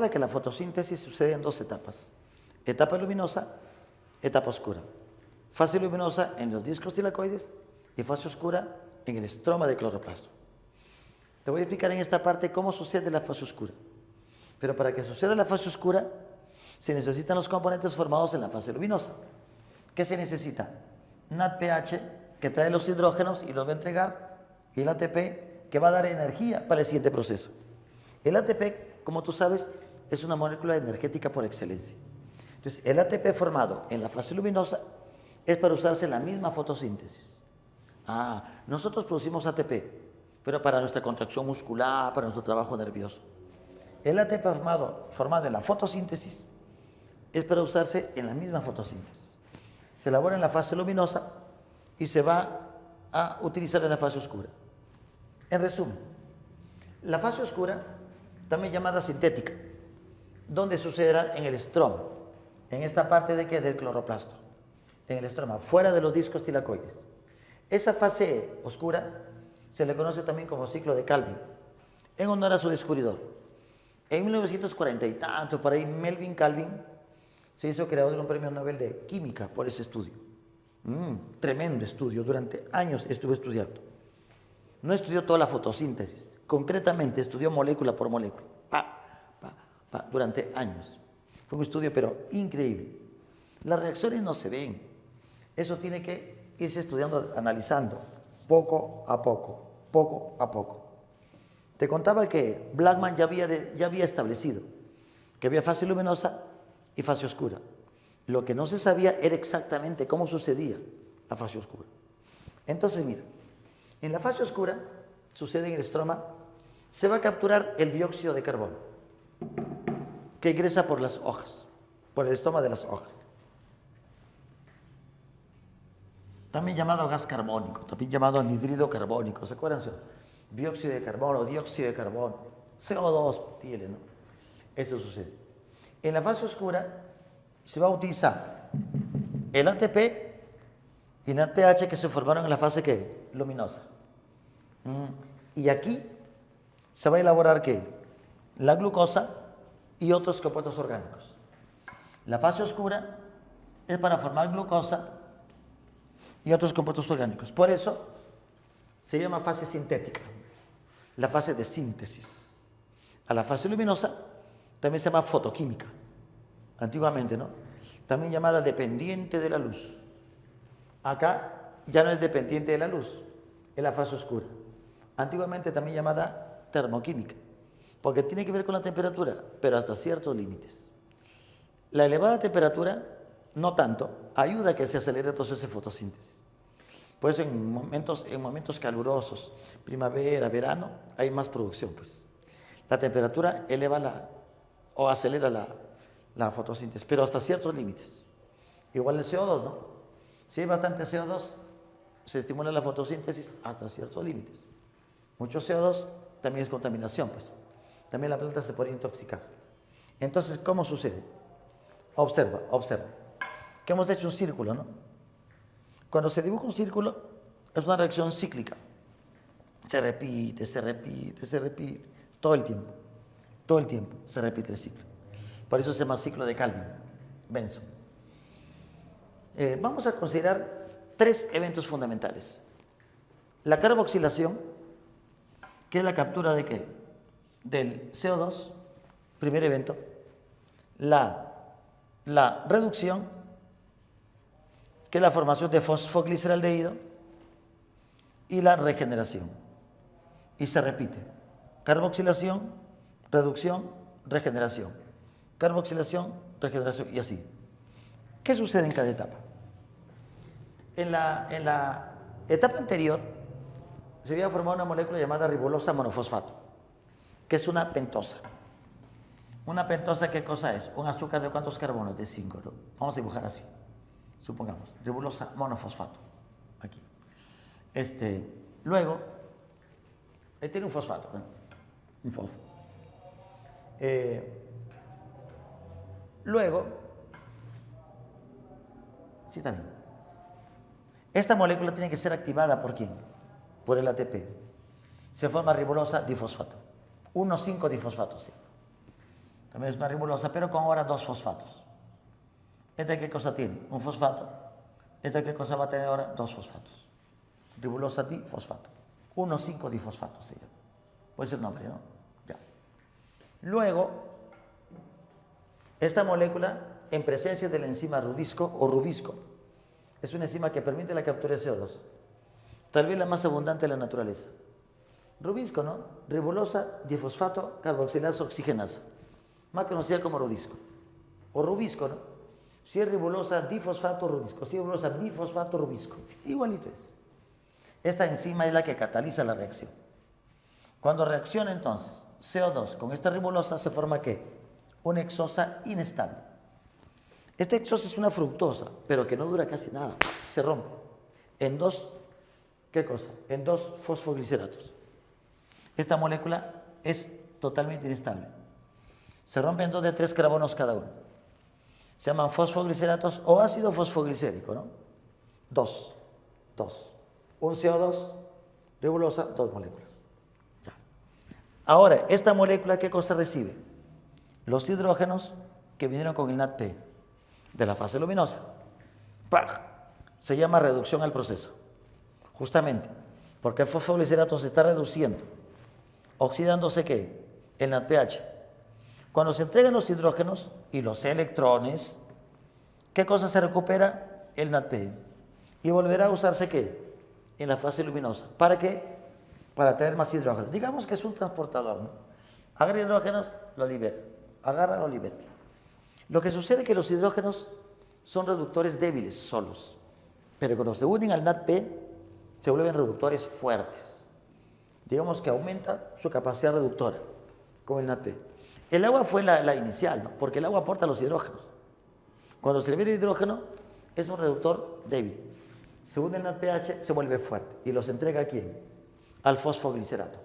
Recuerda que la fotosíntesis sucede en dos etapas. Etapa luminosa, etapa oscura. Fase luminosa en los discos tilacoides y fase oscura en el estroma de cloroplasto. Te voy a explicar en esta parte cómo sucede la fase oscura. Pero para que suceda la fase oscura, se necesitan los componentes formados en la fase luminosa. ¿Qué se necesita? NADPH, que trae los hidrógenos y los va a entregar, y el ATP, que va a dar energía para el siguiente proceso. El ATP, como tú sabes, es una molécula energética por excelencia. Entonces, el ATP formado en la fase luminosa es para usarse en la misma fotosíntesis. Nosotros producimos ATP, pero para nuestra contracción muscular, para nuestro trabajo nervioso. El ATP formado en la fotosíntesis es para usarse en la misma fotosíntesis. Se elabora en la fase luminosa y se va a utilizar en la fase oscura. En resumen, la fase oscura, también llamada sintética, ¿dónde sucederá? En el estroma, en esta parte de ¿qué? Del cloroplasto, en el estroma, fuera de los discos tilacoides. Esa fase oscura se le conoce también como ciclo de Calvin, en honor a su descubridor. En 1940 y tanto, por ahí, Melvin Calvin se hizo creador de un premio Nobel de Química por ese estudio. Tremendo estudio, durante años estuvo estudiando. No estudió toda la fotosíntesis, concretamente estudió molécula por molécula, durante años. Fue un estudio pero increíble. Las reacciones no se ven, eso tiene que irse estudiando, analizando, poco a poco, poco a poco. Te contaba que Blackman ya había establecido que había fase luminosa y fase oscura. Lo que no se sabía era exactamente cómo sucedía la fase oscura. Entonces, mira, en la fase oscura, sucede en el estroma, se va a capturar el dióxido de carbono, que ingresa por las hojas, por el estoma de las hojas. También llamado gas carbónico, también llamado anhídrido carbónico, ¿se acuerdan? Dióxido de carbono, CO2, dígale, ¿no? Eso sucede. En la fase oscura se va a utilizar el ATP y el NADPH que se formaron en la fase ¿qué? Luminosa. Y aquí se va a elaborar ¿qué? La glucosa y otros compuestos orgánicos. La fase oscura es para formar glucosa y otros compuestos orgánicos. Por eso se llama fase sintética, la fase de síntesis. A la fase luminosa también se llama fotoquímica, antiguamente, ¿no? También llamada dependiente de la luz. Acá ya no es dependiente de la luz, es la fase oscura. Antiguamente también llamada termoquímica, porque tiene que ver con la temperatura, pero hasta ciertos límites. La elevada temperatura, no tanto, ayuda a que se acelere el proceso de fotosíntesis. Por eso en momentos calurosos, primavera, verano, hay más producción, pues. La temperatura eleva o acelera la fotosíntesis, pero hasta ciertos límites. Igual el CO2, ¿no? Si hay bastante CO2, se estimula la fotosíntesis hasta ciertos límites. Mucho CO2 también es contaminación, pues. También la planta se puede intoxicar. Entonces, ¿cómo sucede? Observa. Que hemos hecho un círculo, ¿no? Cuando se dibuja un círculo, es una reacción cíclica. Se repite, todo el tiempo. Todo el tiempo se repite el ciclo. Por eso se llama ciclo de Calvin, Benson. Vamos a considerar tres eventos fundamentales. La carboxilación, que es la captura de ¿qué? Del CO2, primer evento. La reducción, que es la formación de fosfogliceraldehído, y la regeneración. Y se repite. Carboxilación, reducción, regeneración. Carboxilación, regeneración y así. ¿Qué sucede en cada etapa? En la etapa anterior se había formado una molécula llamada ribolosa monofosfato, que es una pentosa. Una pentosa, ¿qué cosa es? Un azúcar de ¿cuántos carbonos? De 5, ¿no? Vamos a dibujar así, supongamos, ribolosa monofosfato, aquí. Luego, ahí tiene un fosfato, ¿no? Un fosfato. Luego, sí también, esta molécula tiene que ser activada ¿por quién? Por el ATP. Se forma ribolosa difosfato, 1,5 difosfato, ¿sí? También es una ribolosa, pero con ahora dos fosfatos. ¿Esta qué cosa tiene? Un fosfato. ¿Esta qué cosa va a tener ahora? Dos fosfatos. Ribolosa difosfato. 1,5-difosfato se llama. Puede ser el nombre, ¿no? Ya. Luego, esta molécula, en presencia de la enzima rubisco o rubisco, es una enzima que permite la captura de CO2. Tal vez la más abundante de la naturaleza. Rubisco, ¿no? Ribolosa difosfato carboxilasa oxigenasa. Más conocida como rubisco. O rubisco, ¿no? Si es ribolosa difosfato rubisco, si es ribolosa bifosfato rubisco. Igualito es. Esta enzima es la que cataliza la reacción. Cuando reacciona entonces CO2 con esta ribolosa, se forma ¿qué? Una hexosa inestable. Esta hexosa es una fructosa, pero que no dura casi nada. Se rompe en dos, ¿qué cosa? En dos fosfogliceratos. Esta molécula es totalmente inestable. Se rompe en 2 de 3 carbonos cada uno. Se llaman fosfogliceratos o ácido fosfoglicérico, ¿no? Dos. Un CO2, ribolosa, 2 moléculas. Ya. Ahora, esta molécula, ¿qué cosa recibe? Los hidrógenos que vinieron con el NADP de la fase luminosa. ¡Pah! Se llama reducción al proceso. Justamente, porque el fosfoglicerato se está reduciendo. ¿Oxidándose qué? El NADPH. Cuando se entregan los hidrógenos y los electrones, ¿qué cosa se recupera? El NADP. Y volverá a usarse ¿qué? En la fase luminosa. ¿Para qué? Para tener más hidrógenos. Digamos que es un transportador, ¿no? Agarra hidrógenos, lo libera. Agarra, lo libera. Lo que sucede es que los hidrógenos son reductores débiles solos. Pero cuando se unen al NADP, se vuelven reductores fuertes. Digamos que aumenta su capacidad reductora con el NADP. El agua fue la inicial, ¿no? Porque el agua aporta los hidrógenos. Cuando se libera el hidrógeno, es un reductor débil. Se une el NADPH, se vuelve fuerte. ¿Y los entrega a quién? Al fosfoglicerato.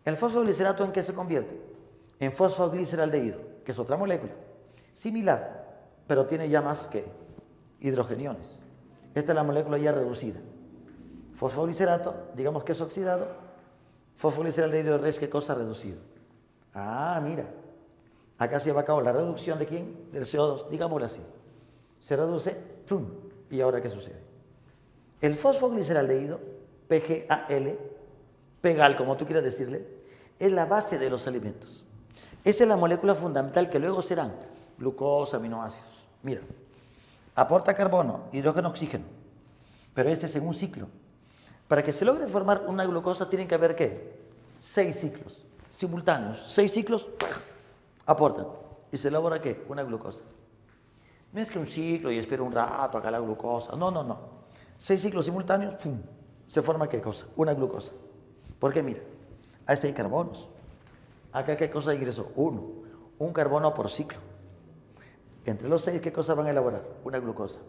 ¿El fosfoglicerato en qué se convierte? En fosfogliceraldehído, que es otra molécula. Similar, pero tiene ya más que hidrogeniones. Esta es la molécula ya reducida. Fosfoglicerato, digamos que es oxidado. Fosfogliceraldehído es ¿qué cosa? Reducido. Ah, mira. Acá se va a cabo la reducción de quién? Del CO2, digámoslo así. Se reduce, ¡pum! ¿Y ahora qué sucede? El fosfogliceraldehído, PGAL, PEGAL, como tú quieras decirle, es la base de los alimentos. Esa es la molécula fundamental que luego serán glucosa, aminoácidos. Mira, aporta carbono, hidrógeno, oxígeno, pero este es en un ciclo. Para que se logre formar una glucosa tienen que haber ¿qué? 6 ciclos simultáneos. 6 ciclos aportan y se elabora ¿qué? Una glucosa. No es que un ciclo y espero un rato acá la glucosa. No. 6 ciclos simultáneos, ¡pum! Se forma ¿qué cosa? Una glucosa. Porque mira, a este hay carbonos. Acá ¿qué cosa ingresó? 1. Un carbono por ciclo. Entre los 6, ¿qué cosa van a elaborar? Una glucosa.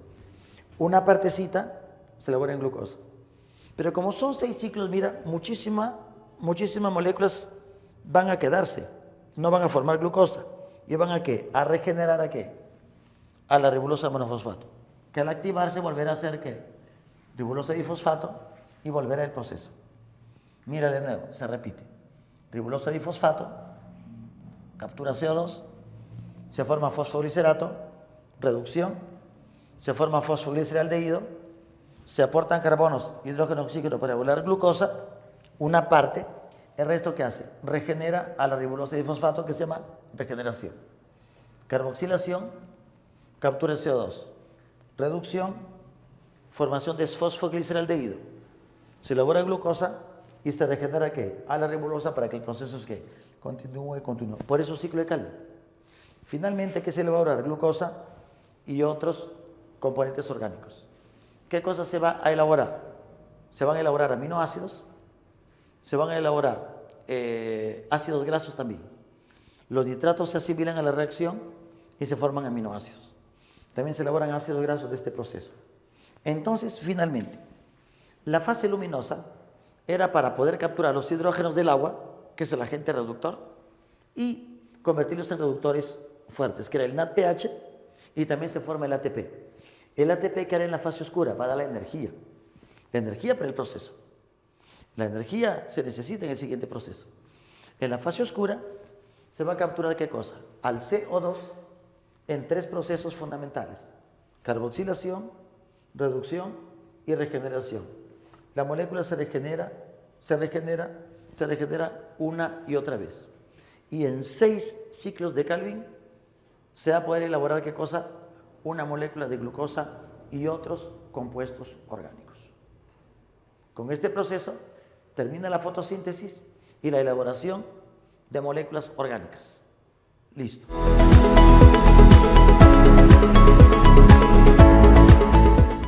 Una partecita se elabora en glucosa. Pero como son 6 ciclos, mira, muchísimas moléculas van a quedarse. No van a formar glucosa. ¿Y van a qué? A regenerar ¿a qué? A la ribolosa monofosfato. Que al activarse volverá a ser ¿qué? Ribolosa difosfato y volverá el proceso. Mira de nuevo, se repite. Ribolosa difosfato, captura CO2, se forma fosfoglicerato, reducción, se forma fosfogliceraldehído, se aportan carbonos, hidrógeno, oxígeno para volar glucosa, una parte, el resto ¿qué hace? Regenera a la ribolosa difosfato que se llama regeneración. Carboxilación, captura de CO2, reducción, formación de fosfogliceraldehído, se elabora glucosa y se regenera ¿qué? A la ribolosa para que el proceso es ¿qué? Continúe. Por eso ciclo de Calvin. Finalmente, ¿qué se elabora? Glucosa y otros componentes orgánicos. ¿Qué cosa se va a elaborar? Se van a elaborar aminoácidos, se van a elaborar ácidos grasos también. Los nitratos se asimilan a la reacción y se forman aminoácidos. También se elaboran ácidos grasos de este proceso. Entonces, finalmente, la fase luminosa era para poder capturar los hidrógenos del agua, que es el agente reductor, y convertirlos en reductores fuertes, que era el NADPH, y también se forma el ATP. El ATP que hará en la fase oscura va a dar la energía para el proceso. La energía se necesita en el siguiente proceso. En la fase oscura se va a capturar ¿qué cosa? Al CO2 en 3 procesos fundamentales: carboxilación, reducción y regeneración. La molécula se regenera una y otra vez. Y en 6 ciclos de Calvin se va a poder elaborar ¿qué cosa? Una molécula de glucosa y otros compuestos orgánicos. Con este proceso termina la fotosíntesis y la elaboración de moléculas orgánicas. Listo.